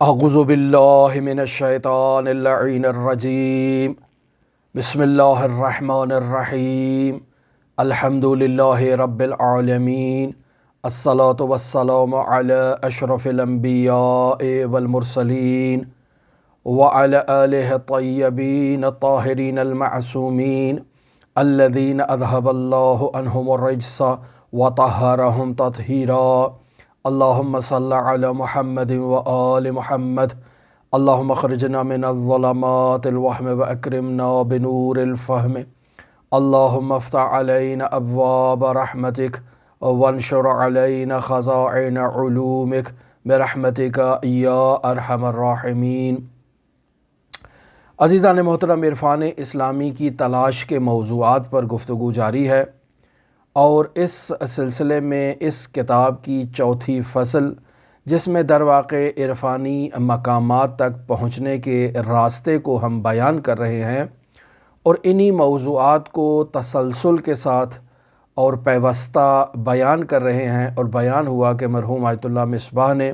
اعوذ باللہ من الشیطان اللعین الرجیم بسم اللہ الرحمن الرحیم الحمد للہ رب العالمین الصلاة والسلام علی اشرف الانبیاء والمرسلین وعلی آلہ الطیبین الطاہرین المعصومین الذین اذہب اللہ عنہم الرجس وطہرہم تطہیرا اللہم صلی علی محمد وآل محمد اللہم اخرجنا من الظلمات الوہم واکرمنا بنور الفہم اللہم افتح علینا ابواب رحمتک وانشر علینا خزائن علومک برحمتک یا ارحم الراحمین۔ عزیزان محترم، عرفان اسلامی کی تلاش کے موضوعات پر گفتگو جاری ہے، اور اس سلسلے میں اس کتاب کی چوتھی فصل، جس میں در واقع عرفانی مقامات تک پہنچنے کے راستے کو ہم بیان کر رہے ہیں، اور انہی موضوعات کو تسلسل کے ساتھ اور پیوستہ بیان کر رہے ہیں۔ اور بیان ہوا کہ مرحوم آیت اللہ مصباح نے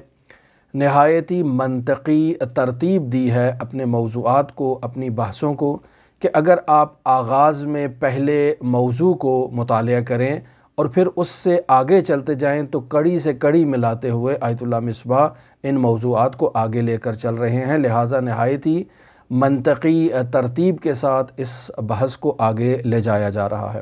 نہایت ہی منطقی ترتیب دی ہے اپنے موضوعات کو، اپنی بحثوں کو، کہ اگر آپ آغاز میں پہلے موضوع کو مطالعہ کریں اور پھر اس سے آگے چلتے جائیں تو کڑی سے کڑی ملاتے ہوئے آیت اللہ مصباح ان موضوعات کو آگے لے کر چل رہے ہیں، لہٰذا نہایت ہی منطقی ترتیب کے ساتھ اس بحث کو آگے لے جایا جا رہا ہے۔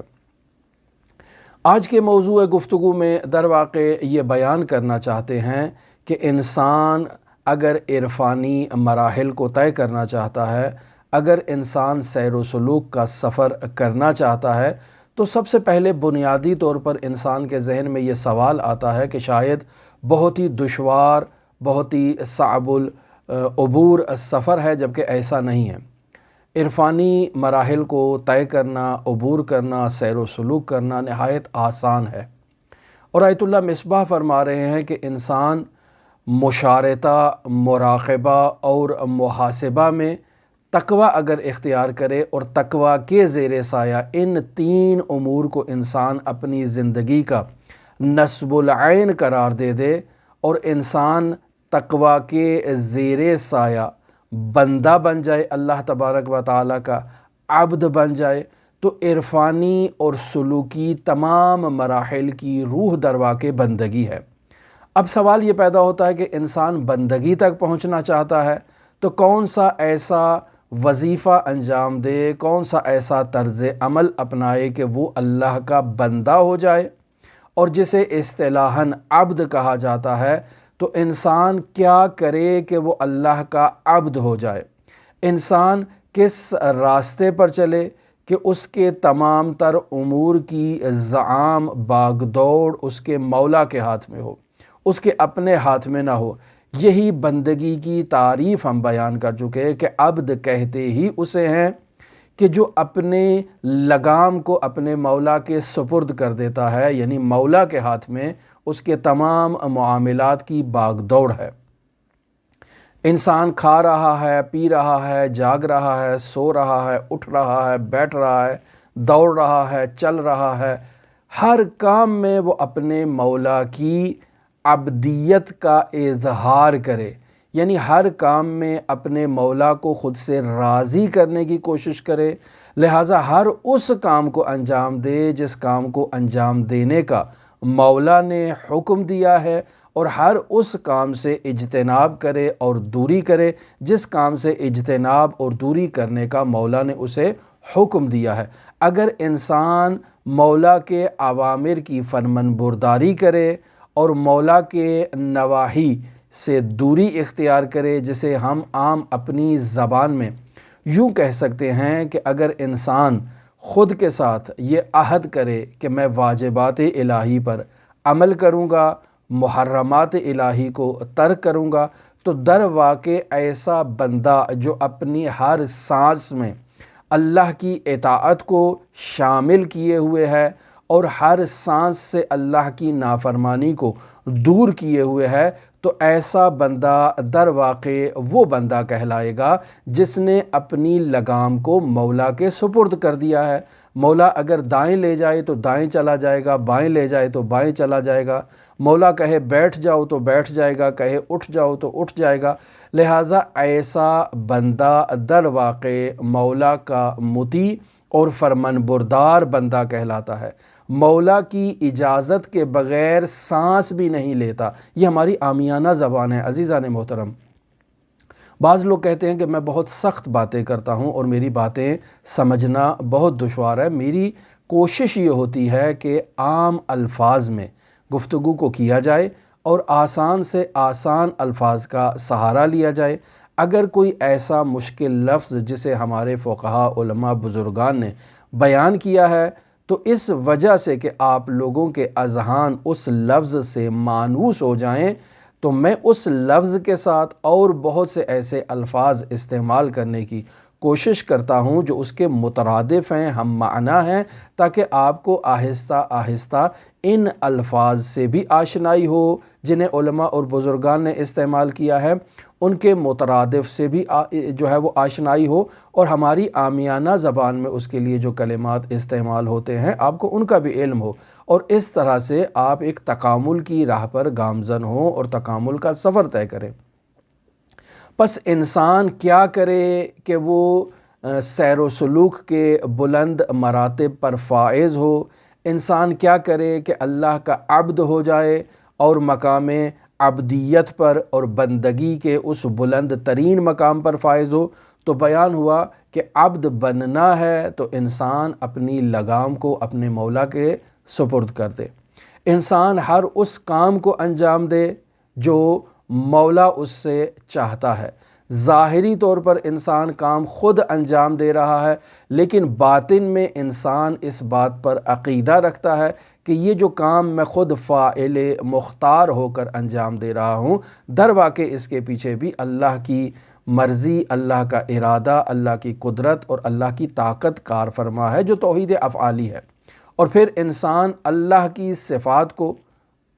آج کے موضوع گفتگو میں در واقع یہ بیان کرنا چاہتے ہیں کہ انسان اگر عرفانی مراحل کو طے کرنا چاہتا ہے، اگر انسان سیر و سلوک کا سفر کرنا چاہتا ہے، تو سب سے پہلے بنیادی طور پر انسان کے ذہن میں یہ سوال آتا ہے کہ شاید بہت ہی دشوار، بہت ہی صعب العبور سفر ہے، جبکہ ایسا نہیں ہے۔ عرفانی مراحل کو طے کرنا، عبور کرنا، سیر و سلوک کرنا نہایت آسان ہے۔ اور آیت اللہ مصباح فرما رہے ہیں کہ انسان مشارطہ، مراقبہ اور محاسبہ میں تقویٰ اگر اختیار کرے اور تقویٰ کے زیر سایہ ان تین امور کو انسان اپنی زندگی کا نصب العین قرار دے دے، اور انسان تقویٰ کے زیر سایہ بندہ بن جائے، اللہ تبارک و تعالیٰ کا عبد بن جائے، تو عرفانی اور سلوکی تمام مراحل کی روح در واقع بندگی ہے۔ اب سوال یہ پیدا ہوتا ہے کہ انسان بندگی تک پہنچنا چاہتا ہے تو کون سا ایسا وظیفہ انجام دے، کون سا ایسا طرز عمل اپنائے کہ وہ اللہ کا بندہ ہو جائے، اور جسے اصطلاحاً عبد کہا جاتا ہے۔ تو انسان کیا کرے کہ وہ اللہ کا عبد ہو جائے؟ انسان کس راستے پر چلے کہ اس کے تمام تر امور کی زعام باغ دوڑ اس کے مولا کے ہاتھ میں ہو، اس کے اپنے ہاتھ میں نہ ہو؟ یہی بندگی کی تعریف ہم بیان کر چکے کہ عبد کہتے ہی اسے ہیں کہ جو اپنے لگام کو اپنے مولا کے سپرد کر دیتا ہے، یعنی مولا کے ہاتھ میں اس کے تمام معاملات کی باغ دوڑ ہے۔ انسان کھا رہا ہے، پی رہا ہے، جاگ رہا ہے، سو رہا ہے، اٹھ رہا ہے، بیٹھ رہا ہے، دوڑ رہا ہے، چل رہا ہے، ہر کام میں وہ اپنے مولا کی عبدیت کا اظہار کرے، یعنی ہر کام میں اپنے مولا کو خود سے راضی کرنے کی کوشش کرے، لہٰذا ہر اس کام کو انجام دے جس کام کو انجام دینے کا مولا نے حکم دیا ہے، اور ہر اس کام سے اجتناب کرے اور دوری کرے جس کام سے اجتناب اور دوری کرنے کا مولا نے اسے حکم دیا ہے۔ اگر انسان مولا کے اوامر کی فرمان برداری کرے اور مولا کے نواہی سے دوری اختیار کرے، جسے ہم عام اپنی زبان میں یوں کہہ سکتے ہیں کہ اگر انسان خود کے ساتھ یہ عہد کرے کہ میں واجبات الہی پر عمل کروں گا، محرمات الہی کو ترک کروں گا، تو در واقع ایسا بندہ جو اپنی ہر سانس میں اللہ کی اطاعت کو شامل کیے ہوئے ہے اور ہر سانس سے اللہ کی نافرمانی کو دور کیے ہوئے ہے، تو ایسا بندہ در واقع وہ بندہ کہلائے گا جس نے اپنی لگام کو مولا کے سپرد کر دیا ہے۔ مولا اگر دائیں لے جائے تو دائیں چلا جائے گا، بائیں لے جائے تو بائیں چلا جائے گا، مولا کہے بیٹھ جاؤ تو بیٹھ جائے گا، کہے اٹھ جاؤ تو اٹھ جائے گا۔ لہٰذا ایسا بندہ در واقع مولا کا مطیع اور فرمان بردار بندہ کہلاتا ہے، مولا کی اجازت کے بغیر سانس بھی نہیں لیتا۔ یہ ہماری عامیانہ زبان ہے عزیزان محترم۔ بعض لوگ کہتے ہیں کہ میں بہت سخت باتیں کرتا ہوں اور میری باتیں سمجھنا بہت دشوار ہے۔ میری کوشش یہ ہوتی ہے کہ عام الفاظ میں گفتگو کو کیا جائے اور آسان سے آسان الفاظ کا سہارا لیا جائے۔ اگر کوئی ایسا مشکل لفظ جسے ہمارے فقہاء، علماء، بزرگان نے بیان کیا ہے تو اس وجہ سے کہ آپ لوگوں کے اذہان اس لفظ سے مانوس ہو جائیں تو میں اس لفظ کے ساتھ اور بہت سے ایسے الفاظ استعمال کرنے کی کوشش کرتا ہوں جو اس کے مترادف ہیں، ہم معنی ہیں، تاکہ آپ کو آہستہ آہستہ ان الفاظ سے بھی آشنائی ہو جنہیں علماء اور بزرگان نے استعمال کیا ہے، ان کے مترادف سے بھی جو ہے وہ آشنائی ہو، اور ہماری عامیانہ زبان میں اس کے لیے جو کلمات استعمال ہوتے ہیں آپ کو ان کا بھی علم ہو، اور اس طرح سے آپ ایک تکامل کی راہ پر گامزن ہوں اور تکامل کا سفر طے کریں۔ پس انسان کیا کرے کہ وہ سیر و سلوک کے بلند مراتب پر فائز ہو؟ انسان کیا کرے کہ اللہ کا عبد ہو جائے اور مقام عبدیت پر اور بندگی کے اس بلند ترین مقام پر فائز ہو؟ تو بیان ہوا کہ عبد بننا ہے تو انسان اپنی لگام کو اپنے مولا کے سپرد کر دے، انسان ہر اس کام کو انجام دے جو مولا اس سے چاہتا ہے۔ ظاہری طور پر انسان کام خود انجام دے رہا ہے، لیکن باطن میں انسان اس بات پر عقیدہ رکھتا ہے کہ یہ جو کام میں خود فاعل مختار ہو کر انجام دے رہا ہوں، در واقع اس کے پیچھے بھی اللہ کی مرضی، اللہ کا ارادہ، اللہ کی قدرت اور اللہ کی طاقت کار فرما ہے جو توحید افعالی ہے۔ اور پھر انسان اللہ کی صفات کو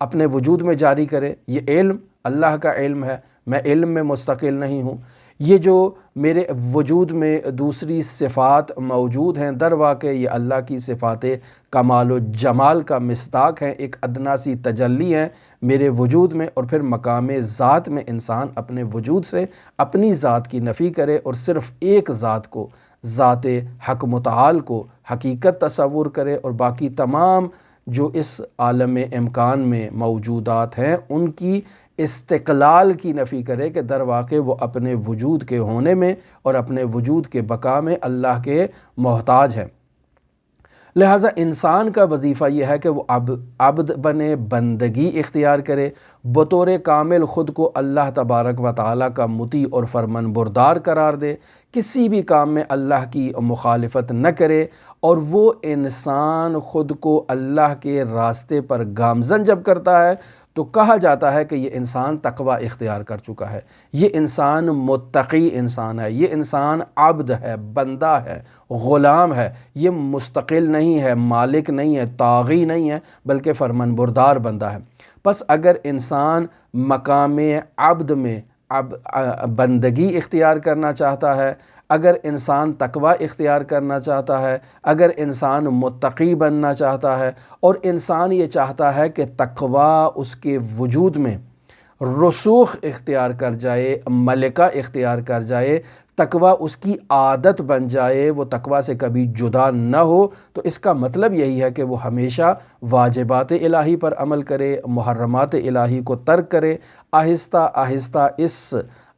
اپنے وجود میں جاری کرے۔ یہ علم اللہ کا علم ہے، میں علم میں مستقل نہیں ہوں۔ یہ جو میرے وجود میں دوسری صفات موجود ہیں در واقع یہ اللہ کی صفات کمال و جمال کا مصداق ہیں، ایک ادنا سی تجلی ہیں میرے وجود میں۔ اور پھر مقام ذات میں انسان اپنے وجود سے اپنی ذات کی نفی کرے اور صرف ایک ذات کو، ذات حق متعال کو حقیقت تصور کرے، اور باقی تمام جو اس عالم امکان میں موجودات ہیں ان کی استقلال کی نفی کرے کہ در واقع وہ اپنے وجود کے ہونے میں اور اپنے وجود کے بقا میں اللہ کے محتاج ہیں۔ لہٰذا انسان کا وظیفہ یہ ہے کہ وہ عبد بنے، بندگی اختیار کرے، بطور کامل خود کو اللہ تبارک و تعالیٰ کا مطیع اور فرمان بردار قرار دے، کسی بھی کام میں اللہ کی مخالفت نہ کرے، اور وہ انسان خود کو اللہ کے راستے پر گامزن جب کرتا ہے تو کہا جاتا ہے کہ یہ انسان تقوی اختیار کر چکا ہے، یہ انسان متقی انسان ہے، یہ انسان عبد ہے، بندہ ہے، غلام ہے، یہ مستقل نہیں ہے، مالک نہیں ہے، طاغی نہیں ہے، بلکہ فرمان بردار بندہ ہے۔ پس اگر انسان مقام عبد میں بندگی اختیار کرنا چاہتا ہے، اگر انسان تقوی اختیار کرنا چاہتا ہے، اگر انسان متقی بننا چاہتا ہے، اور انسان یہ چاہتا ہے کہ تقوی اس کے وجود میں رسوخ اختیار کر جائے، ملکہ اختیار کر جائے، تقوی اس کی عادت بن جائے، وہ تقوی سے کبھی جدا نہ ہو، تو اس کا مطلب یہی ہے کہ وہ ہمیشہ واجبات الہی پر عمل کرے، محرمات الہی کو ترک کرے۔ آہستہ آہستہ اس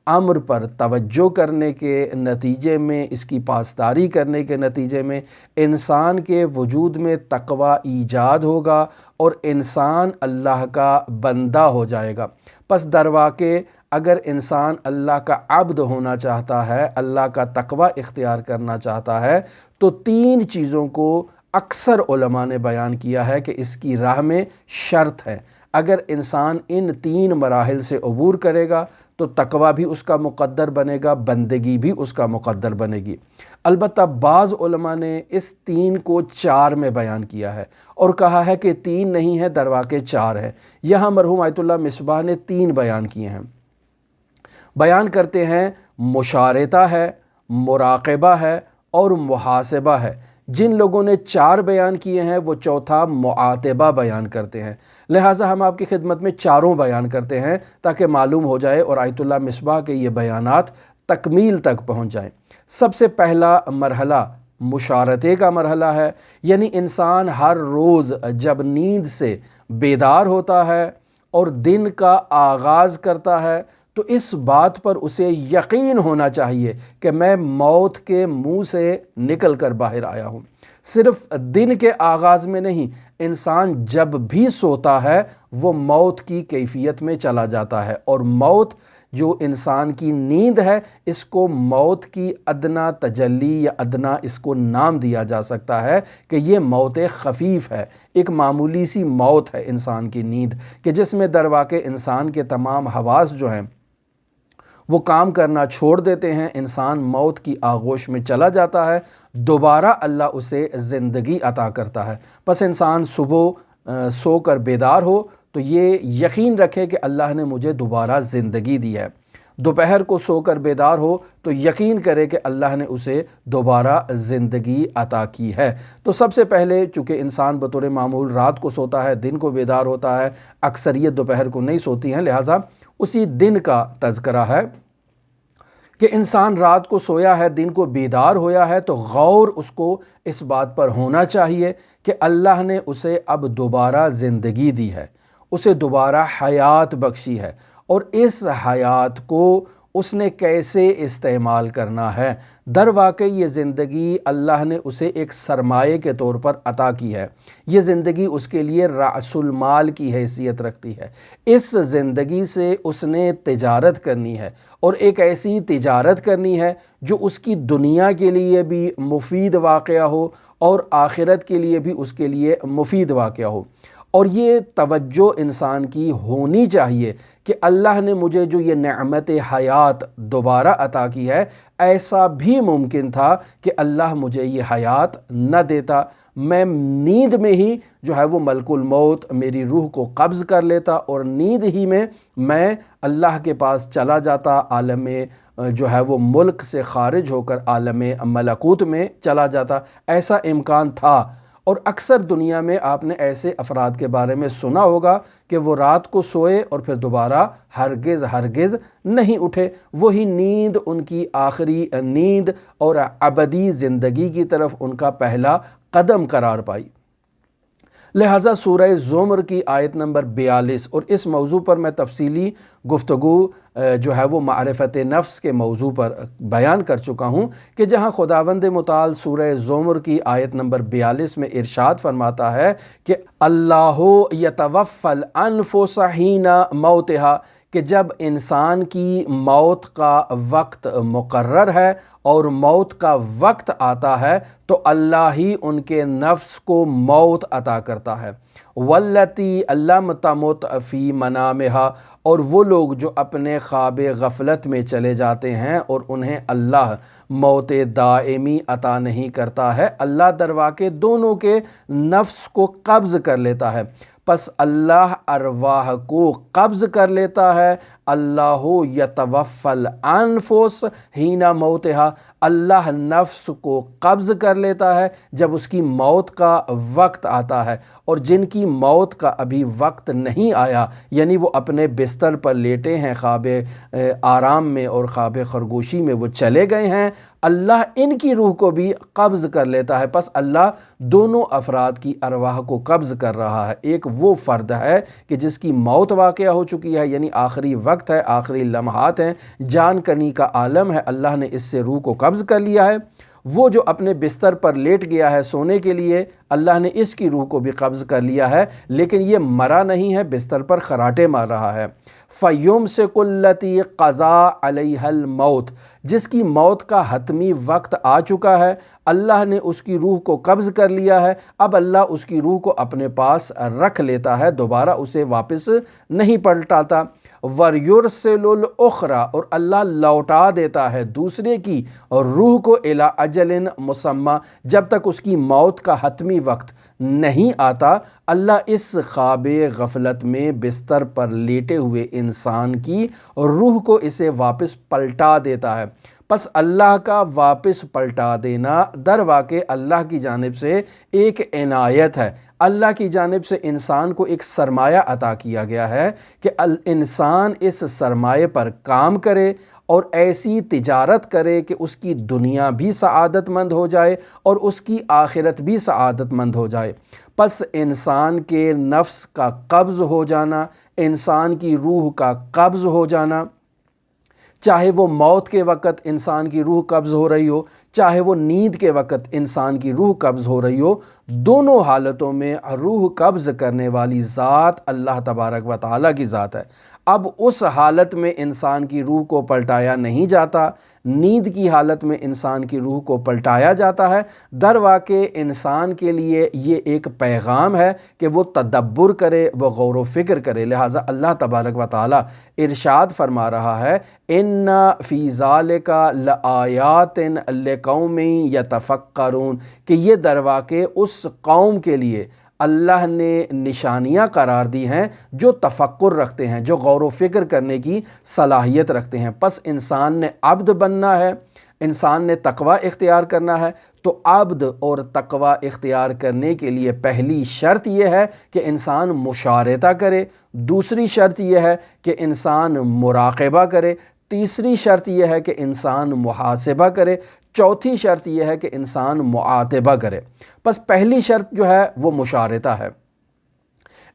امر پر توجہ کرنے کے نتیجے میں، اس کی پاسداری کرنے کے نتیجے میں انسان کے وجود میں تقوی ایجاد ہوگا اور انسان اللہ کا بندہ ہو جائے گا۔ پس در واقع اگر انسان اللہ کا عبد ہونا چاہتا ہے، اللہ کا تقوی اختیار کرنا چاہتا ہے، تو تین چیزوں کو اکثر علماء نے بیان کیا ہے کہ اس کی راہ میں شرط ہے۔ اگر انسان ان تین مراحل سے عبور کرے گا تو تقوی بھی اس کا مقدر بنے گا، بندگی بھی اس کا مقدر بنے گی۔ البتہ بعض علماء نے اس تین کو 4 میں بیان کیا ہے اور کہا ہے کہ 3 نہیں ہے، در واقع 4 ہے۔ یہاں مرحوم آیت اللہ مصباح نے 3 بیان کیے ہیں۔ بیان کرتے ہیں مشارطہ ہے، مراقبہ ہے اور محاسبہ ہے۔ جن لوگوں نے 4 بیان کیے ہیں وہ چوتھا معاتبہ بیان کرتے ہیں، لہٰذا ہم آپ کی خدمت میں چاروں بیان کرتے ہیں تاکہ معلوم ہو جائے اور آیت اللہ مصباح کے یہ بیانات تکمیل تک پہنچ جائیں۔ سب سے پہلا مرحلہ مشارطے کا مرحلہ ہے، یعنی انسان ہر روز جب نیند سے بیدار ہوتا ہے اور دن کا آغاز کرتا ہے تو اس بات پر اسے یقین ہونا چاہیے کہ میں موت کے منہ سے نکل کر باہر آیا ہوں۔ صرف دن کے آغاز میں نہیں، انسان جب بھی سوتا ہے وہ موت کی کیفیت میں چلا جاتا ہے، اور موت جو انسان کی نیند ہے اس کو موت کی ادنا تجلی یا ادنا اس کو نام دیا جا سکتا ہے کہ یہ موت خفیف ہے، ایک معمولی سی موت ہے انسان کی نیند، کہ جس میں در واقع انسان کے تمام حواس جو ہیں وہ کام کرنا چھوڑ دیتے ہیں، انسان موت کی آغوش میں چلا جاتا ہے، دوبارہ اللہ اسے زندگی عطا کرتا ہے۔ پس انسان صبح سو کر بیدار ہو تو یہ یقین رکھے کہ اللہ نے مجھے دوبارہ زندگی دی ہے، دوپہر کو سو کر بیدار ہو تو یقین کرے کہ اللہ نے اسے دوبارہ زندگی عطا کی ہے۔ تو سب سے پہلے چونکہ انسان بطور معمول رات کو سوتا ہے، دن کو بیدار ہوتا ہے، اکثریت دوپہر کو نہیں سوتی ہیں، لہٰذا اسی دن کا تذکرہ ہے کہ انسان رات کو سویا ہے، دن کو بیدار ہویا ہے، تو غور اس کو اس بات پر ہونا چاہیے کہ اللہ نے اسے اب دوبارہ زندگی دی ہے، اسے دوبارہ حیات بخشی ہے، اور اس حیات کو اس نے کیسے استعمال کرنا ہے۔ در واقع یہ زندگی اللہ نے اسے ایک سرمایے کے طور پر عطا کی ہے، یہ زندگی اس کے لیے رأس المال کی حیثیت رکھتی ہے۔ اس زندگی سے اس نے تجارت کرنی ہے، اور ایک ایسی تجارت کرنی ہے جو اس کی دنیا کے لیے بھی مفید واقعہ ہو اور آخرت کے لیے بھی اس کے لیے مفید واقعہ ہو۔ اور یہ توجہ انسان کی ہونی چاہیے کہ اللہ نے مجھے جو یہ نعمت حیات دوبارہ عطا کی ہے، ایسا بھی ممکن تھا کہ اللہ مجھے یہ حیات نہ دیتا، میں نیند میں ہی جو ہے وہ ملک الموت میری روح کو قبض کر لیتا، اور نیند ہی میں اللہ کے پاس چلا جاتا، عالم جو ہے وہ ملک سے خارج ہو کر عالم ملکوت میں چلا جاتا۔ ایسا امکان تھا، اور اکثر دنیا میں آپ نے ایسے افراد کے بارے میں سنا ہوگا کہ وہ رات کو سوئے اور پھر دوبارہ ہرگز نہیں اٹھے، وہی نیند ان کی آخری نیند اور ابدی زندگی کی طرف ان کا پہلا قدم قرار پائی۔ لہٰذا سورہ زمر کی آیت نمبر 42، اور اس موضوع پر میں تفصیلی گفتگو جو ہے وہ معرفت نفس کے موضوع پر بیان کر چکا ہوں، کہ جہاں خداوند متعال سورہ زمر کی آیت نمبر 42 میں ارشاد فرماتا ہے کہ اللہ یتوفی الانفس حین موتہا، کہ جب انسان کی موت کا وقت مقرر ہے اور موت کا وقت آتا ہے تو اللہ ہی ان کے نفس کو موت عطا کرتا ہے۔ واللتی لم تمت فی منامہا، اور وہ لوگ جو اپنے خواب غفلت میں چلے جاتے ہیں اور انہیں اللہ موت دائمی عطا نہیں کرتا ہے، اللہ در واقع دونوں کے نفس کو قبض کر لیتا ہے۔ پس اللہ ارواح کو قبض کر لیتا ہے، اللہ یتوفی الانفس حین موتہا، اللہ نفس کو قبض کر لیتا ہے جب اس کی موت کا وقت آتا ہے، اور جن کی موت کا ابھی وقت نہیں آیا، یعنی وہ اپنے بستر پر لیٹے ہیں خواب آرام میں اور خواب خرگوشی میں وہ چلے گئے ہیں، اللہ ان کی روح کو بھی قبض کر لیتا ہے۔ پس اللہ دونوں افراد کی ارواح کو قبض کر رہا ہے۔ ایک وہ فرد ہے کہ جس کی موت واقعہ ہو چکی ہے، یعنی آخری وقت ہے، آخری لمحات ہیں، جان کنی کا عالم ہے، اللہ نے اس سے روح کو قبض کر لیا ہے۔ وہ جو اپنے بستر پر لیٹ گیا ہے سونے کے لیے، اللہ نے اس کی روح کو بھی قبض کر لیا ہے، لیکن یہ مرا نہیں ہے، بستر پر خراٹے مار رہا ہے۔ فَيُمْسِكُ الَّتِي قَضَىٰ عَلَيْهَا الْمَوْتِ، جس کی موت کا حتمی وقت آ چکا ہے، اللہ نے اس کی روح کو قبض کر لیا ہے، اب اللہ اس کی روح کو اپنے پاس رکھ لیتا ہے، دوبارہ اسے واپس نہیں پلٹاتا۔ وَيُرْسِلُ الْأُخْرَىٰ، اور اللہ لوٹا دیتا ہے دوسرے کی روح کو اِلیٰ اَجَلٍ مُّسَمًّى، جب تک اس کی موت کا حتمی وقت نہیں آتا، اللہ اس خواب غفلت میں بستر پر لیٹے ہوئے انسان کی روح کو اسے واپس پلٹا دیتا ہے۔ پس اللہ کا واپس پلٹا دینا در واقع اللہ کی جانب سے ایک عنایت ہے۔ اللہ کی جانب سے انسان کو ایک سرمایہ عطا کیا گیا ہے کہ انسان اس سرمایہ پر کام کرے اور ایسی تجارت کرے کہ اس کی دنیا بھی سعادت مند ہو جائے اور اس کی آخرت بھی سعادت مند ہو جائے۔ پس انسان کے نفس کا قبض ہو جانا، انسان کی روح کا قبض ہو جانا، چاہے وہ موت کے وقت انسان کی روح قبض ہو رہی ہو، چاہے وہ نیند کے وقت انسان کی روح قبض ہو رہی ہو، دونوں حالتوں میں روح قبض کرنے والی ذات اللہ تبارک و تعالیٰ کی ذات ہے۔ اب اس حالت میں انسان کی روح کو پلٹایا نہیں جاتا، نیند کی حالت میں انسان کی روح کو پلٹایا جاتا ہے۔ در واقع انسان کے لیے یہ ایک پیغام ہے کہ وہ تدبر کرے، وہ غور و فکر کرے۔ لہٰذا اللہ تبارک و تعالیٰ ارشاد فرما رہا ہے ان فی ذالک لآیات لقوم یتفکرون، کہ یہ در واقع اس قوم کے لیے اللہ نے نشانیاں قرار دی ہیں جو تفکر رکھتے ہیں، جو غور و فکر کرنے کی صلاحیت رکھتے ہیں۔ پس انسان نے عبد بننا ہے، انسان نے تقوی اختیار کرنا ہے، تو عبد اور تقوی اختیار کرنے کے لیے پہلی شرط یہ ہے کہ انسان مشارطہ کرے، دوسری شرط یہ ہے کہ انسان مراقبہ کرے، تیسری شرط یہ ہے کہ انسان محاسبہ کرے، چوتھی شرط یہ ہے کہ انسان معاتبہ کرے۔ پس پہلی شرط جو ہے وہ مشارطہ ہے،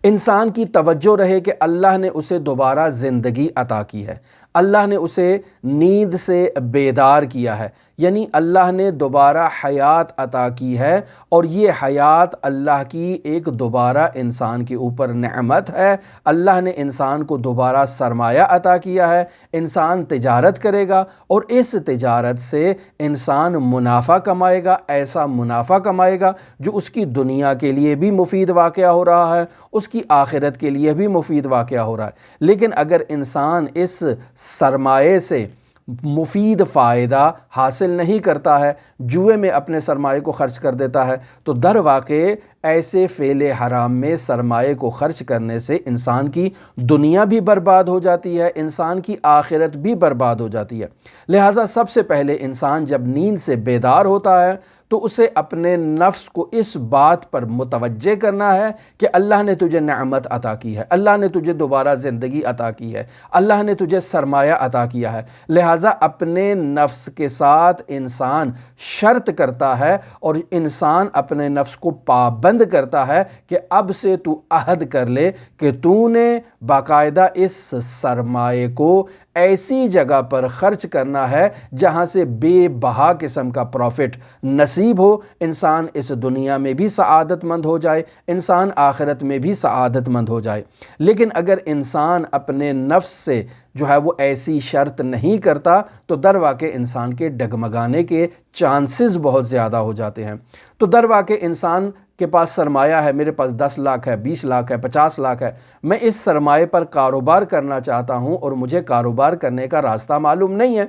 انسان کی توجہ رہے کہ اللہ نے اسے دوبارہ زندگی عطا کی ہے، اللہ نے اسے نیند سے بیدار کیا ہے، یعنی اللہ نے دوبارہ حیات عطا کی ہے، اور یہ حیات اللہ کی ایک دوبارہ انسان کے اوپر نعمت ہے۔ اللہ نے انسان کو دوبارہ سرمایہ عطا کیا ہے، انسان تجارت کرے گا اور اس تجارت سے انسان منافع کمائے گا، ایسا منافع کمائے گا جو اس کی دنیا کے لیے بھی مفید واقعہ ہو رہا ہے، اس کی آخرت کے لیے بھی مفید واقعہ ہو رہا ہے۔ لیکن اگر انسان اس سرمایے سے مفید فائدہ حاصل نہیں کرتا ہے، جوئے میں اپنے سرمایے کو خرچ کر دیتا ہے، تو در واقع ایسے فعل حرام میں سرمایے کو خرچ کرنے سے انسان کی دنیا بھی برباد ہو جاتی ہے، انسان کی آخرت بھی برباد ہو جاتی ہے۔ لہٰذا سب سے پہلے انسان جب نیند سے بیدار ہوتا ہے تو اسے اپنے نفس کو اس بات پر متوجہ کرنا ہے کہ اللہ نے تجھے نعمت عطا کی ہے، اللہ نے تجھے دوبارہ زندگی عطا کی ہے، اللہ نے تجھے سرمایہ عطا کیا ہے۔ لہٰذا اپنے نفس کے ساتھ انسان شرط کرتا ہے اور انسان اپنے نفس کو پابند کرتا ہے کہ اب سے تو عہد کر لے کہ تو نے باقاعدہ اس سرمایے کو ایسی جگہ پر خرچ کرنا ہے جہاں سے بے بہا قسم کا پروفٹ نصیب ہو، انسان اس دنیا میں بھی سعادت مند ہو جائے، انسان آخرت میں بھی سعادت مند ہو جائے۔ لیکن اگر انسان اپنے نفس سے جو ہے وہ ایسی شرط نہیں کرتا تو در واقع انسان کے ڈگمگانے کے چانسز بہت زیادہ ہو جاتے ہیں۔ تو در واقع انسان کے پاس سرمایہ ہے، میرے پاس 10 لاکھ ہے، 20 لاکھ ہے، 50 لاکھ ہے، میں اس سرمایہ پر کاروبار کرنا چاہتا ہوں اور مجھے کاروبار کرنے کا راستہ معلوم نہیں ہے،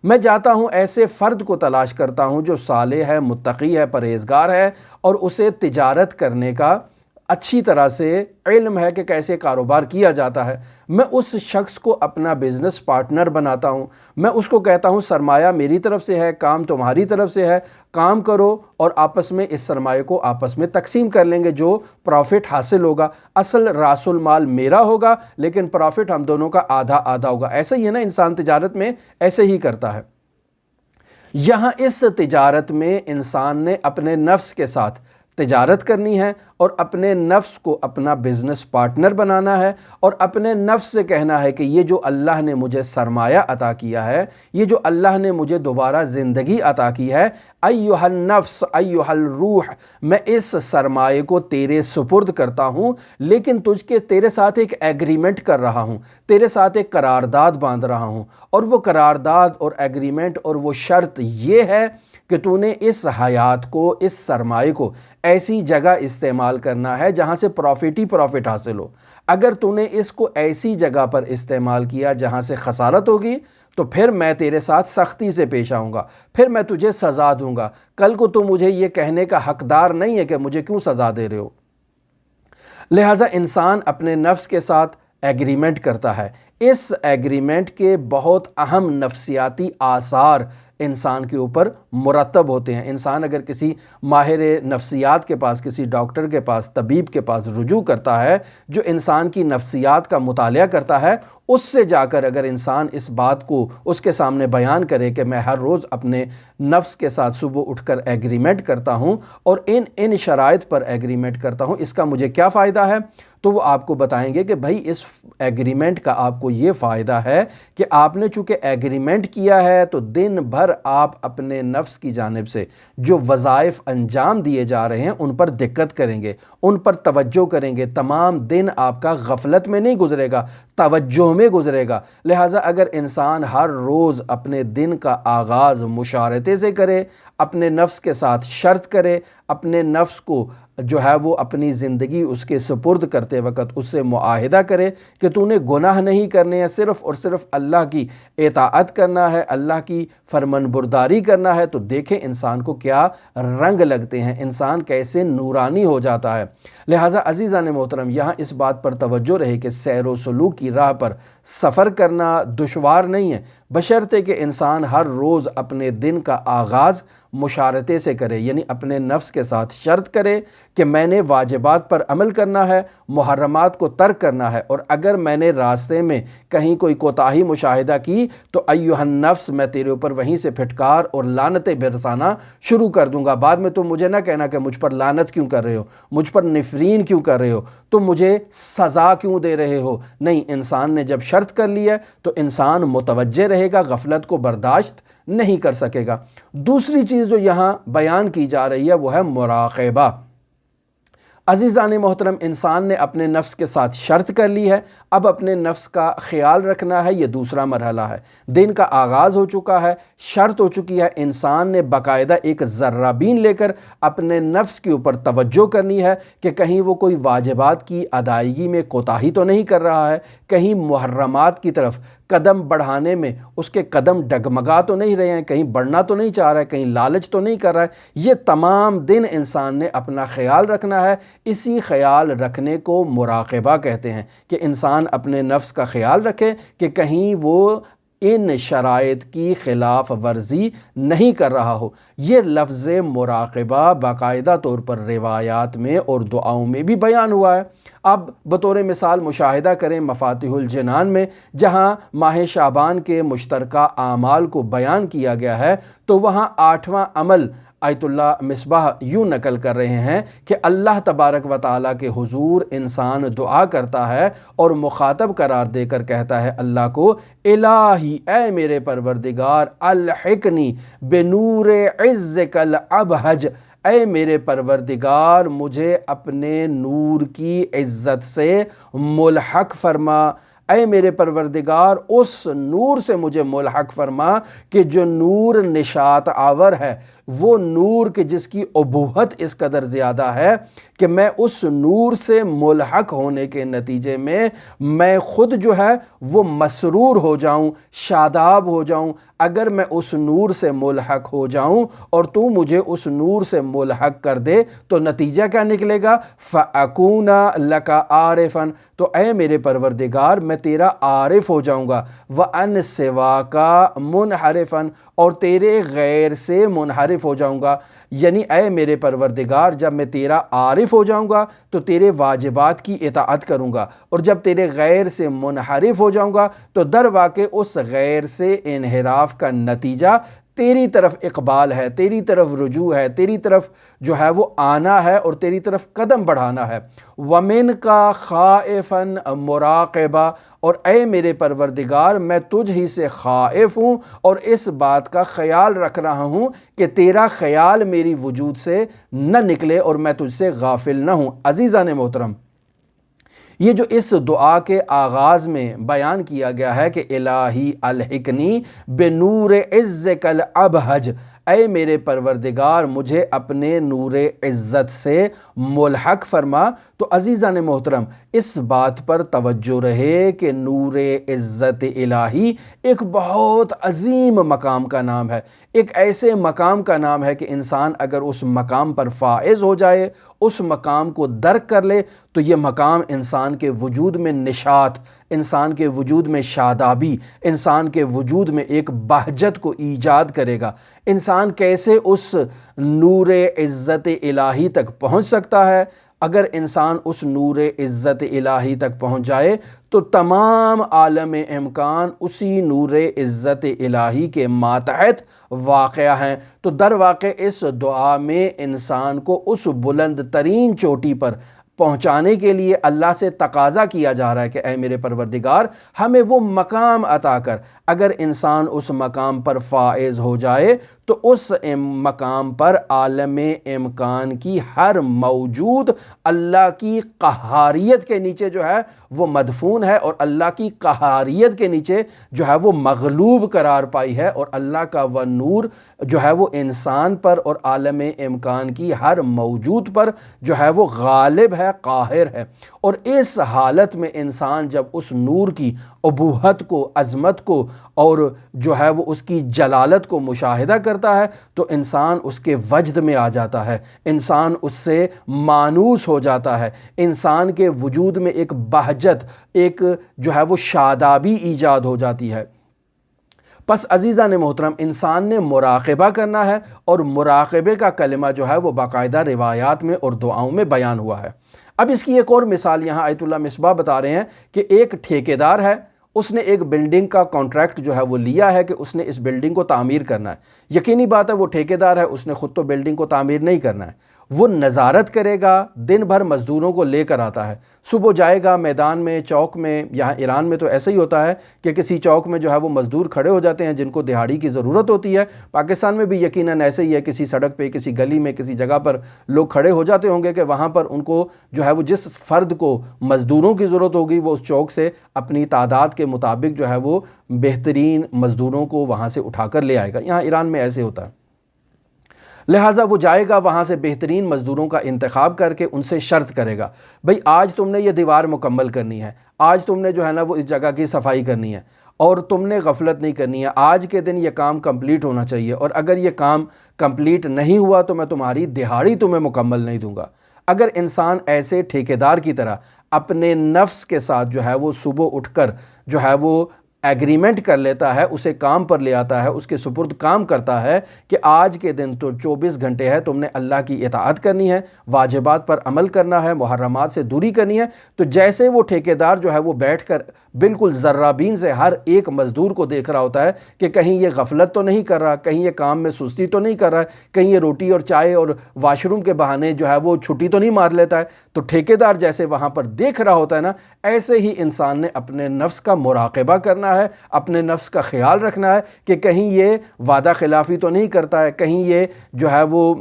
میں جاتا ہوں ایسے فرد کو تلاش کرتا ہوں جو صالح ہے، متقی ہے، پرہیزگار ہے اور اسے تجارت کرنے کا اچھی طرح سے علم ہے کہ کیسے کاروبار کیا جاتا ہے، میں اس شخص کو اپنا بزنس پارٹنر بناتا ہوں، میں اس کو کہتا ہوں سرمایہ میری طرف سے ہے، کام تمہاری طرف سے ہے، کام کرو اور آپس میں اس سرمایہ کو آپس میں تقسیم کر لیں گے، جو پروفٹ حاصل ہوگا اصل راس المال میرا ہوگا لیکن پروفٹ ہم دونوں کا آدھا آدھا ہوگا۔ ایسا ہی ہے نا، انسان تجارت میں ایسے ہی کرتا ہے۔ یہاں اس تجارت میں انسان نے اپنے نفس کے ساتھ تجارت کرنی ہے اور اپنے نفس کو اپنا بزنس پارٹنر بنانا ہے اور اپنے نفس سے کہنا ہے کہ یہ جو اللہ نے مجھے سرمایہ عطا کیا ہے، یہ جو اللہ نے مجھے دوبارہ زندگی عطا کی ہے، ایھا النفس ایھا الروح، میں اس سرمایہ کو تیرے سپرد کرتا ہوں، لیکن تیرے ساتھ ایک ایگریمنٹ کر رہا ہوں، تیرے ساتھ ایک قرارداد باندھ رہا ہوں، اور وہ قرارداد اور ایگریمنٹ اور وہ شرط یہ ہے کہ تو نے اس حیات کو، اس سرمایہ کو ایسی جگہ استعمال کرنا ہے جہاں سے پروفٹ ہی پروفٹ حاصل ہو۔ اگر تو نے اس کو ایسی جگہ پر استعمال کیا جہاں سے خسارت ہوگی تو پھر میں تیرے ساتھ سختی سے پیش آؤں گا، پھر میں تجھے سزا دوں گا، کل کو تو مجھے یہ کہنے کا حقدار نہیں ہے کہ مجھے کیوں سزا دے رہے ہو۔ لہٰذا انسان اپنے نفس کے ساتھ ایگریمنٹ کرتا ہے، اس ایگریمنٹ کے بہت اہم نفسیاتی آثار انسان کے اوپر مرتب ہوتے ہیں۔ انسان اگر کسی ماہر نفسیات کے پاس، کسی ڈاکٹر کے پاس، طبیب کے پاس رجوع کرتا ہے جو انسان کی نفسیات کا مطالعہ کرتا ہے، اس سے جا کر اگر انسان اس بات کو اس کے سامنے بیان کرے کہ میں ہر روز اپنے نفس کے ساتھ صبح اٹھ کر ایگریمنٹ کرتا ہوں اور ان شرائط پر ایگریمنٹ کرتا ہوں، اس کا مجھے کیا فائدہ ہے، تو وہ آپ کو بتائیں گے کہ بھائی اس ایگریمنٹ کا آپ کو یہ فائدہ ہے کہ آپ نے چونکہ ایگریمنٹ کیا ہے تو دن بھر آپ اپنے نفس کی جانب سے جو وظائف انجام دیے جا رہے ہیں ان پر دقت کریں گے، ان پر توجہ کریں گے، تمام دن آپ کا غفلت میں نہیں گزرے گا، توجہ میں گزرے گا۔ لہٰذا اگر انسان ہر روز اپنے دن کا آغاز مشارطے سے کرے، اپنے نفس کے ساتھ شرط کرے، اپنے نفس کو جو ہے وہ اپنی زندگی اس کے سپرد کرتے وقت اس سے معاہدہ کرے کہ تو نے گناہ نہیں کرنے ہیں، صرف اور صرف اللہ کی اطاعت کرنا ہے، اللہ کی فرمان برداری کرنا ہے، تو دیکھیں انسان کو کیا رنگ لگتے ہیں، انسان کیسے نورانی ہو جاتا ہے۔ لہٰذا عزیزان محترم، یہاں اس بات پر توجہ رہے کہ سیر و سلوک کی راہ پر سفر کرنا دشوار نہیں ہے، بشرطے کہ انسان ہر روز اپنے دن کا آغاز مشارطے سے کرے، یعنی اپنے نفس کے ساتھ شرط کرے کہ میں نے واجبات پر عمل کرنا ہے، محرمات کو ترک کرنا ہے، اور اگر میں نے راستے میں کہیں کوئی کوتاہی مشاہدہ کی تو ایھا النفس، میں تیرے اوپر وہیں سے پھٹکار اور لعنتیں برسانا شروع کر دوں گا۔ بعد میں تم مجھے نہ کہنا کہ مجھ پر لعنت کیوں کر رہے ہو، مجھ پر نفرین کیوں کر رہے ہو، تم مجھے سزا کیوں دے رہے ہو۔ نہیں، انسان نے جب شرط کر لی ہے تو انسان متوجہ رہے گا، غفلت کو برداشت نہیں کر سکے گا۔ دوسری چیز جو یہاں بیان کی جا رہی ہے وہ ہے مراقبہ۔ عزیزان محترم، انسان نے اپنے نفس کے ساتھ شرط کر لی ہے، اب اپنے نفس کا خیال رکھنا ہے، یہ دوسرا مرحلہ ہے۔ دن کا آغاز ہو چکا ہے، شرط ہو چکی ہے، انسان نے باقاعدہ ایک ذرہ بین لے کر اپنے نفس کے اوپر توجہ کرنی ہے کہ کہیں وہ کوئی واجبات کی ادائیگی میں کوتاہی تو نہیں کر رہا ہے، کہیں محرمات کی طرف قدم بڑھانے میں اس کے قدم ڈگمگا تو نہیں رہے ہیں، کہیں بڑھنا تو نہیں چاہ رہا ہے، کہیں لالچ تو نہیں کر رہا ہے۔ یہ تمام دن انسان نے اپنا خیال رکھنا ہے۔ اسی خیال رکھنے کو مراقبہ کہتے ہیں کہ انسان اپنے نفس کا خیال رکھے کہ کہیں وہ ان شرائط کی خلاف ورزی نہیں کر رہا ہو۔ یہ لفظ مراقبہ باقاعدہ طور پر روایات میں اور دعاؤں میں بھی بیان ہوا ہے۔ اب بطور مثال مشاہدہ کریں مفاتیح الجنان میں، جہاں ماہ شعبان کے مشترکہ اعمال کو بیان کیا گیا ہے، تو وہاں 8واں عمل آیت اللہ مصباح یوں نقل کر رہے ہیں کہ اللہ تبارک و تعالیٰ کے حضور انسان دعا کرتا ہے اور مخاطب قرار دے کر کہتا ہے اللہ کو، الہی اے میرے پروردگار، الحقنی بنور عزک الابہج، اے میرے پروردگار مجھے اپنے نور کی عزت سے ملحق فرما، اے میرے پروردگار اس نور سے مجھے ملحق فرما کہ جو نور نشاط آور ہے، وہ نور کہ جس کی ابوہت اس قدر زیادہ ہے کہ میں اس نور سے ملحق ہونے کے نتیجے میں خود جو ہے وہ مسرور ہو جاؤں، شاداب ہو جاؤں۔ اگر میں اس نور سے ملحق ہو جاؤں اور تو مجھے اس نور سے ملحق کر دے تو نتیجہ کیا نکلے گا؟ فَأَكُونَ لَكَ عَارِفًا، تو اے میرے پروردگار میں تیرا عارف ہو جاؤں گا، وَأَنْ سِوَاكَ مُنْحَرِفًا، اور تیرے غیر سے منحرف ہو جاؤں گا۔ یعنی اے میرے پروردگار جب میں تیرا عارف ہو جاؤں گا تو تیرے واجبات کی اطاعت کروں گا، اور جب تیرے غیر سے منحرف ہو جاؤں گا تو در واقع اس غیر سے انحراف کا نتیجہ تیری طرف اقبال ہے، تیری طرف رجوع ہے، تیری طرف جو ہے وہ آنا ہے اور تیری طرف قدم بڑھانا ہے۔ وَمِنْكَ خَائِفًا مُرَاقِبًا، اور اے میرے پروردگار میں تجھ ہی سے خائف ہوں اور اس بات کا خیال رکھ رہا ہوں کہ تیرا خیال میری وجود سے نہ نکلے اور میں تجھ سے غافل نہ ہوں۔ عزیزان محترم، یہ جو اس دعا کے آغاز میں بیان کیا گیا ہے کہ الہی الحقنی بنور عزک الابہج، اے میرے پروردگار مجھے اپنے نور عزت سے ملحق فرما، تو عزیزان محترم اس بات پر توجہ رہے کہ نور عزت الہی ایک بہت عظیم مقام کا نام ہے، ایک ایسے مقام کا نام ہے کہ انسان اگر اس مقام پر فائز ہو جائے اس مقام کو درک کر لے تو یہ مقام انسان کے وجود میں نشاط، انسان کے وجود میں شادابی، انسان کے وجود میں ایک بہجت کو ایجاد کرے گا۔ انسان کیسے اس نور عزت الہی تک پہنچ سکتا ہے؟ اگر انسان اس نور عزت الہی تک پہنچ جائے تو تمام عالم امکان اسی نور عزت الہی کے ماتحت واقع ہیں۔ تو در واقع اس دعا میں انسان کو اس بلند ترین چوٹی پر پہنچانے کے لیے اللہ سے تقاضا کیا جا رہا ہے کہ اے میرے پروردگار ہمیں وہ مقام عطا کر۔ اگر انسان اس مقام پر فائز ہو جائے تو اس مقام پر عالم امکان کی ہر موجود اللہ کی قہاریت کے نیچے جو ہے وہ مدفون ہے، اور اللہ کی قہاریت کے نیچے جو ہے وہ مغلوب قرار پائی ہے، اور اللہ کا وہ نور جو ہے وہ انسان پر اور عالم امکان کی ہر موجود پر جو ہے وہ غالب ہے، قاہر ہے۔ اور اس حالت میں انسان جب اس نور کی ابوہت کو، عظمت کو اور جو ہے وہ اس کی جلالت کو مشاہدہ کرتا ہے تو انسان اس کے وجد میں آ جاتا ہے، انسان اس سے مانوس ہو جاتا ہے، انسان کے وجود میں ایک بہجت، ایک جو ہے وہ شادابی ایجاد ہو جاتی ہے۔ پس عزیزان محترم، انسان نے مراقبہ کرنا ہے، اور مراقبے کا کلمہ جو ہے وہ باقاعدہ روایات میں اور دعاؤں میں بیان ہوا ہے۔ اب اس کی ایک اور مثال یہاں آیت اللہ مصباح بتا رہے ہیں کہ ایک ٹھیکیدار ہے، اس نے ایک بلڈنگ کا کانٹریکٹ جو ہے وہ لیا ہے کہ اس نے اس بلڈنگ کو تعمیر کرنا ہے۔ یقینی بات ہے وہ ٹھیکیدار ہے، اس نے خود تو بلڈنگ کو تعمیر نہیں کرنا ہے، وہ نظارت کرے گا، دن بھر مزدوروں کو لے کر آتا ہے، صبح جائے گا میدان میں، چوک میں۔ یہاں ایران میں تو ایسا ہی ہوتا ہے کہ کسی چوک میں جو ہے وہ مزدور کھڑے ہو جاتے ہیں جن کو دہاڑی کی ضرورت ہوتی ہے۔ پاکستان میں بھی یقیناً ایسے ہی ہے، کسی سڑک پہ، کسی گلی میں، کسی جگہ پر لوگ کھڑے ہو جاتے ہوں گے کہ وہاں پر ان کو جو ہے وہ جس فرد کو مزدوروں کی ضرورت ہوگی وہ اس چوک سے اپنی تعداد کے مطابق جو ہے وہ بہترین مزدوروں کو وہاں سے اٹھا کر لے آئے گا۔ یہاں ایران میں ایسے ہوتا ہے، لہٰذا وہ جائے گا وہاں سے بہترین مزدوروں کا انتخاب کر کے ان سے شرط کرے گا، بھئی آج تم نے یہ دیوار مکمل کرنی ہے، آج تم نے جو ہے نا وہ اس جگہ کی صفائی کرنی ہے، اور تم نے غفلت نہیں کرنی ہے، آج کے دن یہ کام کمپلیٹ ہونا چاہیے، اور اگر یہ کام کمپلیٹ نہیں ہوا تو میں تمہاری دہاڑی تمہیں مکمل نہیں دوں گا۔ اگر انسان ایسے ٹھیکیدار کی طرح اپنے نفس کے ساتھ جو ہے وہ صبح اٹھ کر جو ہے وہ ایگریمنٹ کر لیتا ہے، اسے کام پر لے آتا ہے، اس کے سپرد کام کرتا ہے کہ آج کے دن تو 24 گھنٹے ہے، تم نے اللہ کی اطاعت کرنی ہے، واجبات پر عمل کرنا ہے، محرمات سے دوری کرنی ہے، تو جیسے وہ ٹھیکیدار جو ہے وہ بیٹھ کر بالکل ذرابین سے ہر ایک مزدور کو دیکھ رہا ہوتا ہے کہ کہیں یہ غفلت تو نہیں کر رہا، کہیں یہ کام میں سستی تو نہیں کر رہا ہے، کہیں یہ روٹی اور چائے اور واش روم کے بہانے جو ہے وہ چھٹی تو نہیں مار لیتا ہے، تو ٹھیکیدار جیسے وہاں پر دیکھ رہا ہوتا ہے نا، ایسے ہی انسان نے اپنے نفس کا مراقبہ کرنا ہے، اپنے نفس کا خیال رکھنا ہے کہ کہیں یہ وعدہ خلافی تو نہیں کرتا ہے، کہیں یہ جو ہے وہ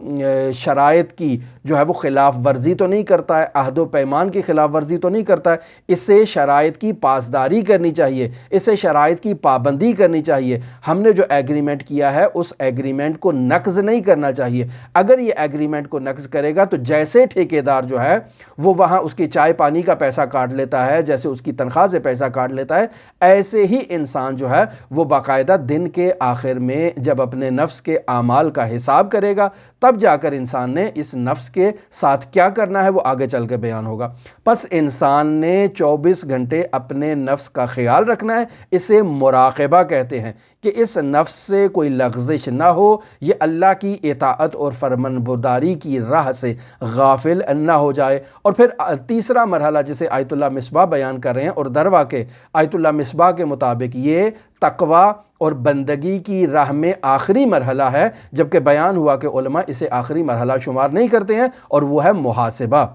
شرائط کی جو ہے وہ خلاف ورزی تو نہیں کرتا ہے، عہد و پیمان کی خلاف ورزی تو نہیں کرتا ہے۔ اسے شرائط کی پاسداری کرنی چاہیے، اسے شرائط کی پابندی کرنی چاہیے، ہم نے جو ایگریمنٹ کیا ہے اس ایگریمنٹ کو نقض نہیں کرنا چاہیے۔ اگر یہ ایگریمنٹ کو نقض کرے گا تو جیسے ٹھیکیدار جو ہے وہ وہاں اس کی چائے پانی کا پیسہ کاٹ لیتا ہے، جیسے اس کی تنخواہ سے پیسہ کاٹ لیتا ہے، ایسے ہی انسان جو ہے وہ باقاعدہ دن کے آخر میں جب اپنے نفس کے اعمال کا حساب کرے گا تب جا کر انسان نے اس نفس کے ساتھ کیا کرنا ہے وہ آگے چل کے بیان ہوگا۔ پس انسان نے 24 گھنٹے اپنے نفس کا خیال رکھنا ہے، اسے مراقبہ کہتے ہیں کہ اس نفس سے کوئی لغزش نہ ہو، یہ اللہ کی اطاعت اور فرمانبرداری کی راہ سے غافل نہ ہو جائے۔ اور پھر تیسرا مرحلہ جسے آیت اللہ مصباح بیان کر رہے ہیں، اور در واقع آیت اللہ مصباح کے مطابق یہ تقوی اور بندگی کی راہ میں آخری مرحلہ ہے، جبکہ بیان ہوا کہ علماء اسے آخری مرحلہ شمار نہیں کرتے ہیں، اور وہ ہے محاسبہ،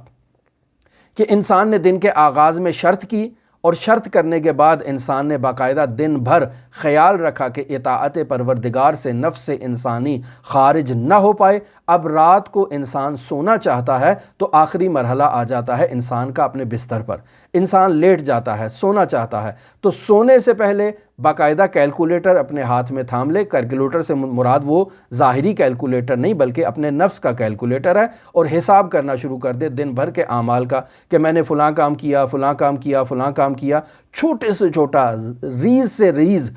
کہ انسان نے دن کے آغاز میں شرط کی، اور شرط کرنے کے بعد انسان نے باقاعدہ دن بھر خیال رکھا کہ اطاعت پروردگار سے نفس انسانی خارج نہ ہو پائے۔ اب رات کو انسان سونا چاہتا ہے تو آخری مرحلہ آ جاتا ہے انسان کا اپنے بستر پر، انسان لیٹ جاتا ہے، سونا چاہتا ہے، تو سونے سے پہلے باقاعدہ کیلکولیٹر اپنے ہاتھ میں تھام لے۔ کیلکولیٹر سے مراد وہ ظاہری کیلکولیٹر نہیں بلکہ اپنے نفس کا کیلکولیٹر ہے، اور حساب کرنا شروع کر دے دن بھر کے اعمال کا کہ میں نے فلاں کام کیا، فلاں کام کیا، فلاں کام کیا، چھوٹے سے چھوٹا، ریز سے ریز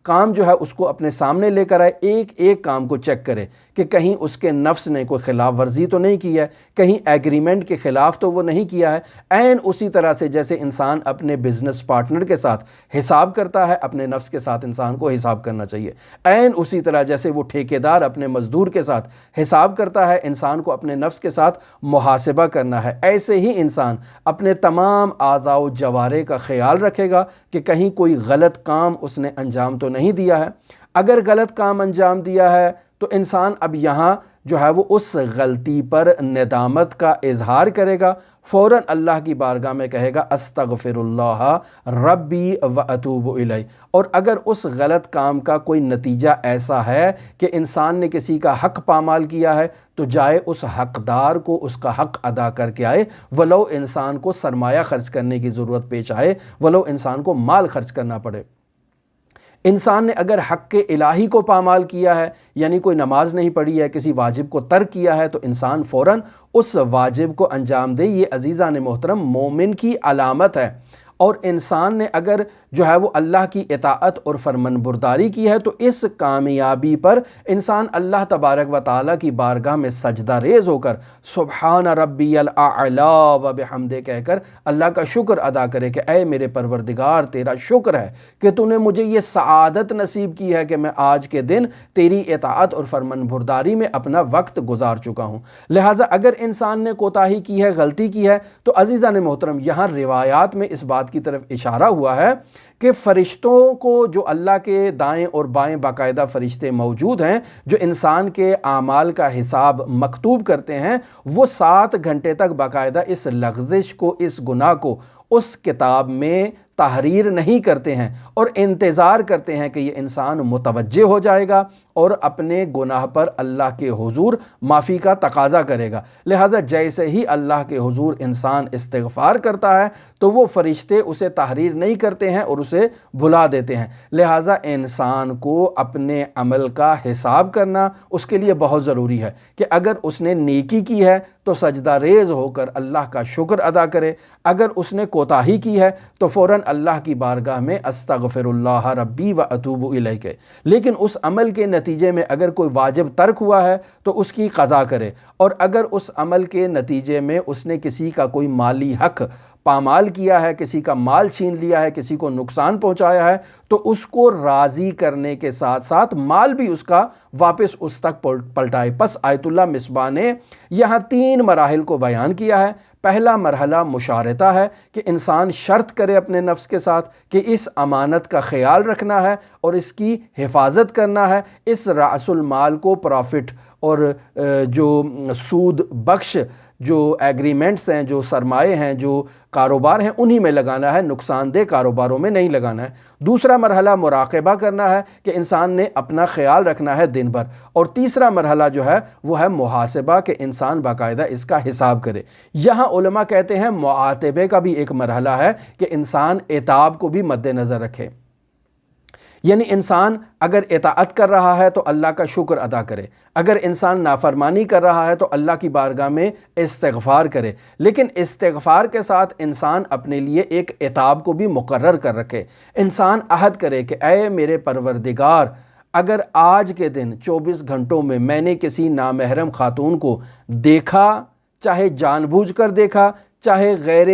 کام جو ہے اس کو اپنے سامنے لے کر آئے، ایک ایک کام کو چیک کرے کہ کہیں اس کے نفس نے کوئی خلاف ورزی تو نہیں کی ہے، کہیں ایگریمنٹ کے خلاف تو وہ نہیں کیا ہے۔ عین اسی طرح سے جیسے انسان اپنے بزنس پارٹنر کے ساتھ حساب کرتا ہے، اپنے نفس کے ساتھ انسان کو حساب کرنا چاہیے۔ عین اسی طرح جیسے وہ ٹھیکیدار اپنے مزدور کے ساتھ حساب کرتا ہے، انسان کو اپنے نفس کے ساتھ محاسبہ کرنا ہے۔ ایسے ہی انسان اپنے تمام اعضاء و جوارح کا خیال رکھے گا کہ کہیں کوئی غلط کام اس نے انجام تو نہیں دیا ہے۔ اگر غلط کام انجام دیا ہے تو انسان اب یہاں جو ہے وہ اس غلطی پر ندامت کا اظہار کرے گا، فوراً اللہ کی بارگاہ میں کہے گا استغفر اللہ ربی و اتوب الیہ۔ اور اگر اس غلط کام کا کوئی نتیجہ ایسا ہے کہ انسان نے کسی کا حق پامال کیا ہے تو جائے اس حقدار کو اس کا حق ادا کر کے آئے، ولو انسان کو سرمایہ خرچ کرنے کی ضرورت پیش آئے، ولو انسان کو مال خرچ کرنا پڑے۔ انسان نے اگر حق کے الہی کو پامال کیا ہے، یعنی کوئی نماز نہیں پڑھی ہے، کسی واجب کو ترک کیا ہے، تو انسان فوراً اس واجب کو انجام دے۔ یہ عزیزان محترم مومن کی علامت ہے۔ اور انسان نے اگر جو ہے وہ اللہ کی اطاعت اور فرمان برداری کی ہے تو اس کامیابی پر انسان اللہ تبارک و تعالیٰ کی بارگاہ میں سجدہ ریز ہو کر سبحان ربی الاعلی و بحمدہ کہہ کر اللہ کا شکر ادا کرے کہ اے میرے پروردگار، تیرا شکر ہے کہ تو نے مجھے یہ سعادت نصیب کی ہے کہ میں آج کے دن تیری اطاعت اور فرمان برداری میں اپنا وقت گزار چکا ہوں۔ لہٰذا اگر انسان نے کوتاہی کی ہے، غلطی کی ہے، تو عزیزان محترم یہاں روایات میں اس بات کی طرف اشارہ ہوا ہے کہ فرشتوں کو جو اللہ کے دائیں اور بائیں باقاعدہ فرشتے موجود ہیں جو انسان کے اعمال کا حساب مکتوب کرتے ہیں، وہ 7 گھنٹے تک باقاعدہ اس لغزش کو، اس گناہ کو اس کتاب میں تحریر نہیں کرتے ہیں اور انتظار کرتے ہیں کہ یہ انسان متوجہ ہو جائے گا اور اپنے گناہ پر اللہ کے حضور معافی کا تقاضا کرے گا۔ لہٰذا جیسے ہی اللہ کے حضور انسان استغفار کرتا ہے تو وہ فرشتے اسے تحریر نہیں کرتے ہیں اور اسے بھلا دیتے ہیں۔ لہٰذا انسان کو اپنے عمل کا حساب کرنا اس کے لیے بہت ضروری ہے کہ اگر اس نے نیکی کی ہے تو سجدہ ریز ہو کر اللہ کا شکر ادا کرے، اگر اس نے کوتاہی کی ہے تو فوراً اللہ کی بارگاہ میں استغفر اللہ ربی و اتوب الیہ کہے۔ لیکن اس عمل کے نتیجے میں اگر کوئی واجب ترک ہوا ہے تو اس کی قضا کرے، اور اگر اس عمل کے نتیجے میں اس نے کسی کا کوئی مالی حق پامال کیا ہے، کسی کا مال چھین لیا ہے، کسی کو نقصان پہنچایا ہے، تو اس کو راضی کرنے کے ساتھ ساتھ مال بھی اس کا واپس اس تک پلٹائے۔ پس آیت اللہ مصباح نے یہاں 3 مراحل کو بیان کیا ہے۔ پہلا مرحلہ مشارطہ ہے کہ انسان شرط کرے اپنے نفس کے ساتھ کہ اس امانت کا خیال رکھنا ہے اور اس کی حفاظت کرنا ہے، اس رأس المال کو پروفٹ اور جو سود بخش جو ایگریمنٹس ہیں، جو سرمایے ہیں، جو کاروبار ہیں، انہی میں لگانا ہے، نقصان دہ کاروباروں میں نہیں لگانا ہے۔ دوسرا مرحلہ مراقبہ کرنا ہے کہ انسان نے اپنا خیال رکھنا ہے دن بھر، اور تیسرا مرحلہ جو ہے وہ ہے محاسبہ کہ انسان باقاعدہ اس کا حساب کرے۔ یہاں علماء کہتے ہیں معاتبے کا بھی ایک مرحلہ ہے کہ انسان عتاب کو بھی مد نظر رکھے، یعنی انسان اگر اطاعت کر رہا ہے تو اللہ کا شکر ادا کرے، اگر انسان نافرمانی کر رہا ہے تو اللہ کی بارگاہ میں استغفار کرے، لیکن استغفار کے ساتھ انسان اپنے لیے ایک عتاب کو بھی مقرر کر رکھے۔ انسان عہد کرے کہ اے میرے پروردگار، اگر آج کے دن 24 گھنٹوں میں میں نے کسی نامحرم خاتون کو دیکھا، چاہے جان بوجھ کر دیکھا، چاہے غیر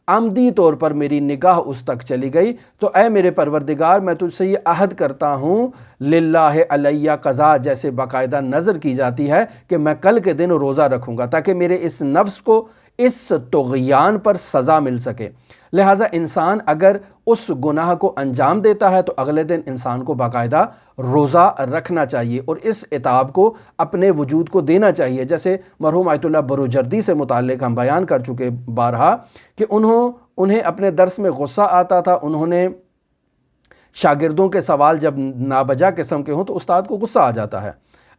عمدی طور پر میری نگاہ اس تک چلی گئی، تو اے میرے پروردگار میں تجھ سے یہ عہد کرتا ہوں للہ علیہ قضا، جیسے باقاعدہ نظر کی جاتی ہے کہ میں کل کے دن روزہ رکھوں گا تاکہ میرے اس نفس کو اس طغیان پر سزا مل سکے۔ لہٰذا انسان اگر اس گناہ کو انجام دیتا ہے تو اگلے دن انسان کو باقاعدہ روزہ رکھنا چاہیے اور اس عتاب کو اپنے وجود کو دینا چاہیے۔ جیسے مرحوم آیت اللہ بروجردی سے متعلق ہم بیان کر چکے بارہا کہ انہیں اپنے درس میں غصہ آتا تھا، انہوں نے شاگردوں کے سوال جب نابجا قسم کے ہوں تو استاد کو غصہ آ جاتا ہے،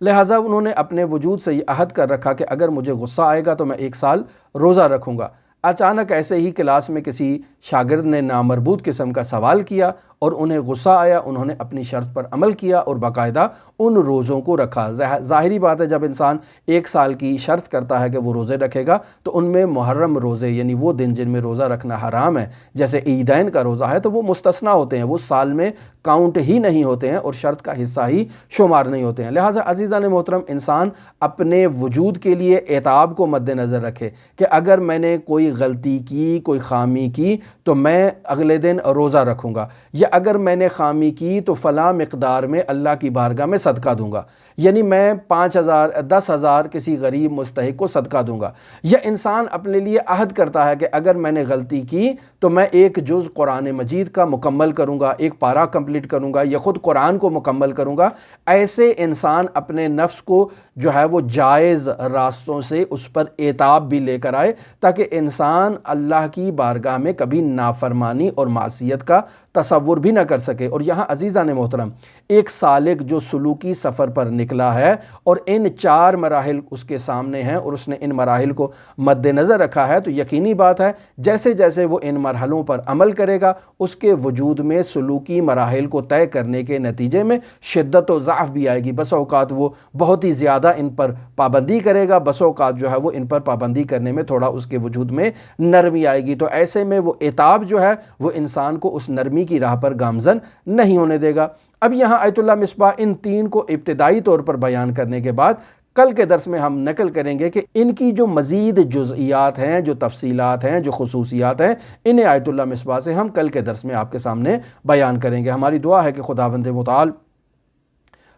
لہٰذا انہوں نے اپنے وجود سے یہ عہد کر رکھا کہ اگر مجھے غصہ آئے گا تو میں 1 سال روزہ رکھوں گا۔ اچانک ایسے ہی کلاس میں کسی شاگرد نے نامربوط قسم کا سوال کیا اور انہیں غصہ آیا، انہوں نے اپنی شرط پر عمل کیا اور باقاعدہ ان روزوں کو رکھا۔ ظاہری بات ہے جب انسان 1 سال کی شرط کرتا ہے کہ وہ روزے رکھے گا تو ان میں محرم روزے یعنی وہ دن جن میں روزہ رکھنا حرام ہے، جیسے عیدین کا روزہ ہے، تو وہ مستثنیٰ ہوتے ہیں، وہ سال میں کاؤنٹ ہی نہیں ہوتے ہیں اور شرط کا حصہ ہی شمار نہیں ہوتے ہیں۔ لہٰذا عزیزان محترم، انسان اپنے وجود کے لیے عتاب کو مد نظر رکھے کہ اگر میں نے کوئی غلطی کی، کوئی خامی کی تو میں اگلے دن روزہ رکھوں گا، یا اگر میں نے خامی کی تو فلاں مقدار میں اللہ کی بارگاہ میں صدقہ دوں گا، یعنی میں 5,000 10,000 کسی غریب مستحق کو صدقہ دوں گا۔ یا انسان اپنے لیے عہد کرتا ہے کہ اگر میں نے غلطی کی تو میں 1 جز قرآن مجید کا مکمل کروں گا، 1 پارہ کمپلیٹ کروں گا، یا خود قرآن کو مکمل کروں گا۔ ایسے انسان اپنے نفس کو جو ہے وہ جائز راستوں سے اس پر عتاب بھی لے کر آئے، تاکہ انسان اللہ کی بارگاہ میں کبھی نافرمانی اور معصیت کا تصور بھی نہ کر سکے۔ اور یہاں عزیزان محترم، ایک سالک جو سلوکی سفر پر نکلا ہے اور ان 4 مراحل اس کے سامنے ہیں اور اس نے ان مراحل کو مد نظر رکھا ہے، تو یقینی بات ہے جیسے جیسے وہ ان مرحلوں پر عمل کرے گا، اس کے وجود میں سلوکی مراحل کو طے کرنے کے نتیجے میں شدت و ضعف بھی آئے گی۔ بس اوقات وہ بہت ہی زیادہ ان پر پابندی کرے گا، بس اوقات جو ہے وہ ان پر پابندی کرنے میں تھوڑا اس کے وجود میں نرمی آئے گی، تو ایسے میں وہ عتاب جو ہے وہ انسان کو اس نرمی کی راہ پر گامزن نہیں ہونے دے گا۔ اب یہاں آیت اللہ مصباح ان 3 کو ابتدائی طور پر بیان کرنے کے بعد کل کے درس میں ہم نقل کریں گے کہ ان کی جو مزید جزئیات ہیں، جو تفصیلات ہیں، جو خصوصیات ہیں، انہیں آیت اللہ مصباح سے ہم کل کے درس میں آپ کے سامنے بیان کریں گے۔ ہماری دعا ہے کہ خداوند متعال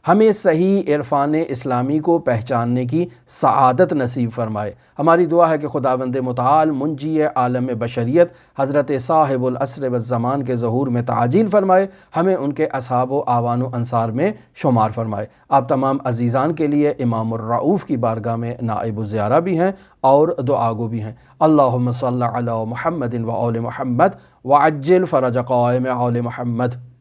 ہمیں صحیح عرفان اسلامی کو پہچاننے کی سعادت نصیب فرمائے۔ ہماری دعا ہے کہ خداوند متعال منجی عالم بشریت حضرت صاحب العصر والزمان کے ظہور میں تعجیل فرمائے، ہمیں ان کے اصحاب و اعوان و انصار میں شمار فرمائے۔ آپ تمام عزیزان کے لیے امام الرؤوف کی بارگاہ میں نائب الزیارہ بھی ہیں اور دعا گو بھی ہیں۔ اللہم صلی علی محمد و آل محمد وعجل فرج قائم آل محمد۔